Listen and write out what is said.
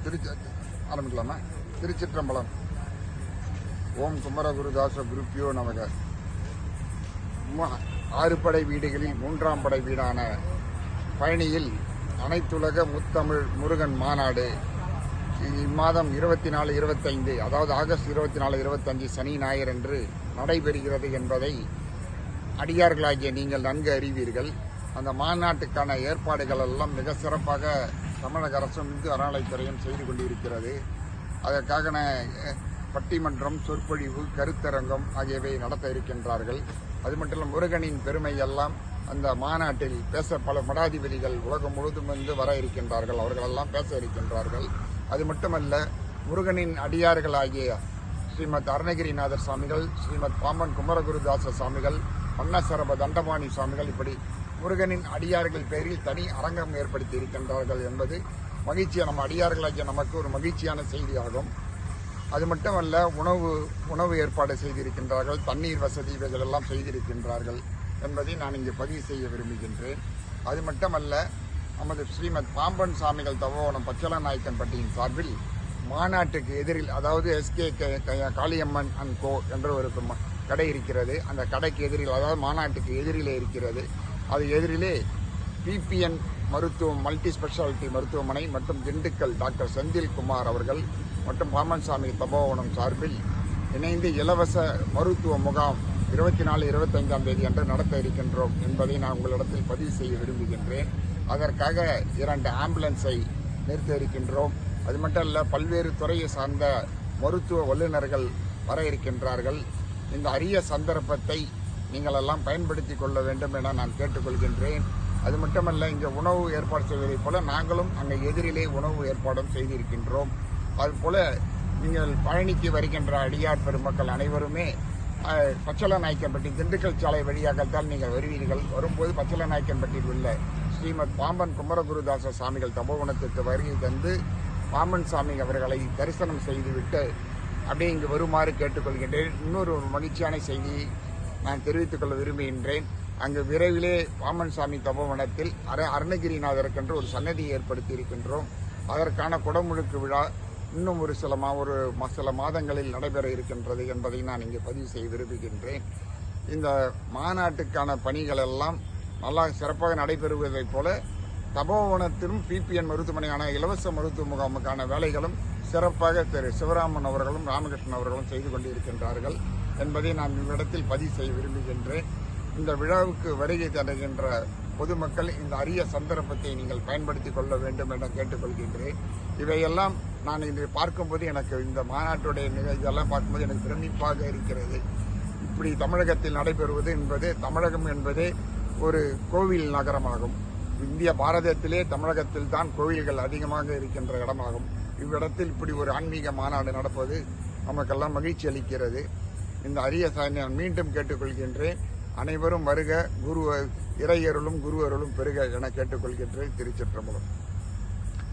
ஆரம்பிக்கலாமா? திருச்சிற்றம்பலம். ஓம் குமரகுருதாச குருப்பியோ நமக. 6 படை வீடுகளில் 3ஆம் படை வீடான பழனியில் அனைத்துலக முத்தமிழ் முருகன் மாநாடு இம்மாதம் 24, 25 அதாவது ஆகஸ்ட் 24, 25 சனி ஞாயிறு அன்று நடைபெறுகிறது என்பதை அடியார்களாகிய நீங்கள் நன்கு அறிவீர்கள். அந்த மாநாட்டுக்கான ஏற்பாடுகள் எல்லாம் மிக சிறப்பாக தமிழக அரசும் இந்து அறநிலைத்துறையும் செய்து கொண்டிருக்கிறது. அதற்காக பட்டிமன்றம், சொற்பொழிவு, கருத்தரங்கம் ஆகியவை நடத்த இருக்கின்றார்கள். அது மட்டும் இல்ல, முருகனின் பெருமை எல்லாம் அந்த மாநாட்டில் பேச பல மடாதிபதிகள் உலகம் முழுவதும் வந்து வர இருக்கின்றார்கள். அவர்களெல்லாம் பேச இருக்கின்றார்கள். அது மட்டுமல்ல, முருகனின் அடியார்களாகிய ஸ்ரீமத் அருணகிரிநாதர் சுவாமிகள், ஸ்ரீமத் பாம்பன் குமரகுருதாச சுவாமிகள், அன்னசரப தண்டபாணி சுவாமிகள், இப்படி முருகனின் அடியார்கள் பெயரில் தனி அரங்கம் ஏற்படுத்தி இருக்கின்றார்கள் என்பது மகிழ்ச்சியான நம்ம அடியார்களாகிய நமக்கு ஒரு மகிழ்ச்சியான செய்தியாகும். அது மட்டுமல்ல, உணவு ஏற்பாடு செய்திருக்கின்றார்கள், தண்ணீர் வசதி இவைகள் எல்லாம் செய்திருக்கின்றார்கள் என்பதை நான் இங்கே பதிவு செய்ய விரும்புகின்றேன். அது மட்டுமல்ல, நமது ஸ்ரீமத் பாம்பன் சாமிகள் தவோவனம் பச்சலநாயக்கன்பட்டியின் சார்பில் மாநாட்டுக்கு எதிரில், அதாவது எஸ்கே காளியம்மன் அண்ட் கோ என்ற ஒரு கடை இருக்கிறது. அந்த கடைக்கு எதிரில், அதாவது மாநாட்டுக்கு எதிரிலே இருக்கிறது. அது எதிரிலே பிபிஎன் மருத்துவம் மல்டி ஸ்பெஷாலிட்டி மருத்துவமனை மற்றும் திண்டுக்கல் டாக்டர் செந்தில்குமார் அவர்கள் மற்றும் பாம்பன் சாமி தபோவனம் சார்பில் இணைந்து இலவச மருத்துவ முகாம் 24, 25ஆம் தேதி அன்று நடத்த இருக்கின்றோம் என்பதை நான் உங்களிடத்தில் பதிவு செய்ய விரும்புகின்றேன். அதற்காக 2 ஆம்புலன்ஸை நிறுத்த இருக்கின்றோம். அது மட்டும் இல்ல, பல்வேறு துறையை சார்ந்த மருத்துவ வல்லுநர்கள் வர இருக்கின்றார்கள். இந்த அரிய சந்தர்ப்பத்தை நீங்கள் எல்லாம் பயன்படுத்தி கொள்ள வேண்டும் என நான் கேட்டுக்கொள்கின்றேன். அது மட்டுமல்ல, இங்கே உணவு ஏற்பாடு செய்வதைப் போல நாங்களும் அங்கே எதிரிலே உணவு ஏற்பாடும் செய்திருக்கின்றோம். அதுபோல நீங்கள் பழனிக்கு வருகின்ற அடியார் பெருமக்கள் அனைவருமே பச்சலநாயக்கன்பட்டி திண்டுக்கல் சாலை வழியாகத்தான் நீங்கள் வருவீர்கள். வரும்போது பச்சலநாயக்கன்பட்டியில் உள்ள ஸ்ரீமத் பாம்பன் குமரகுருதாச சாமிகள் தபோவனத்திற்கு வருகை தந்து பாம்பன் சாமி அவர்களை தரிசனம் செய்துவிட்டு அப்படியே இங்கு வருமாறு கேட்டுக்கொள்கின்றேன். இன்னொரு மகிழ்ச்சியான செய்தியை நான் தெரிவித்துக் கொள்ள விரும்புகின்றேன். அங்கு விரைவிலே பாம்பன் சாமி தபோவனத்தில் அருணகிரிநாதருக்கென்று ஒரு சன்னதியை ஏற்படுத்தி இருக்கின்றோம். அதற்கான குடமுழுக்கு விழா இன்னும் ஒரு சில மாதங்களில் நடைபெற இருக்கின்றது என்பதை நான் இங்கே பதிவு செய்ய விரும்புகின்றேன். இந்த மாநாட்டுக்கான பணிகள் எல்லாம் நல்லா சிறப்பாக நடைபெறுவதைப் போல தபோவனத்திலும் பிபிஎன் மருத்துவமனையான இலவச மருத்துவ முகாமுக்கான வேலைகளும் சிறப்பாக திரு சிவராமன் அவர்களும் ராமகிருஷ்ணன் அவர்களும் செய்து கொண்டிருக்கின்றார்கள் என்பதை நான் இவ்விடத்தில் பதிவு செய்ய விரும்புகின்றேன். இந்த விழாவுக்கு வருகை தருகின்ற பொதுமக்கள் இந்த அரிய சந்தர்ப்பத்தை நீங்கள் பயன்படுத்திக் கொள்ள வேண்டும் என கேட்டுக்கொள்கின்றேன். இவையெல்லாம் நான் இன்று பார்க்கும்போது எனக்கு இந்த மாநாட்டுடைய இதெல்லாம் பார்க்கும்போது எனக்கு பிரமிப்பாக இருக்கிறது. இப்படி தமிழகத்தில் நடைபெறுவது என்பது, தமிழகம் என்பதே ஒரு கோவில் நகரமாகும். இந்திய பாரதத்திலே தமிழகத்தில் தான் கோவில்கள் அதிகமாக இருக்கின்ற இடமாகும். இவ்விடத்தில் இப்படி ஒரு ஆன்மீக மாநாடு நடப்பது நமக்கெல்லாம் மகிழ்ச்சி அளிக்கிறது. இந்த அரிய நான் மீண்டும் கேட்டுக்கொள்கின்றேன். அனைவரும் வருக, இறையருளும் குரு அருளும் பெருக என கேட்டுக்கொள்கின்றேன். திருச்சிற்றம்பலம்.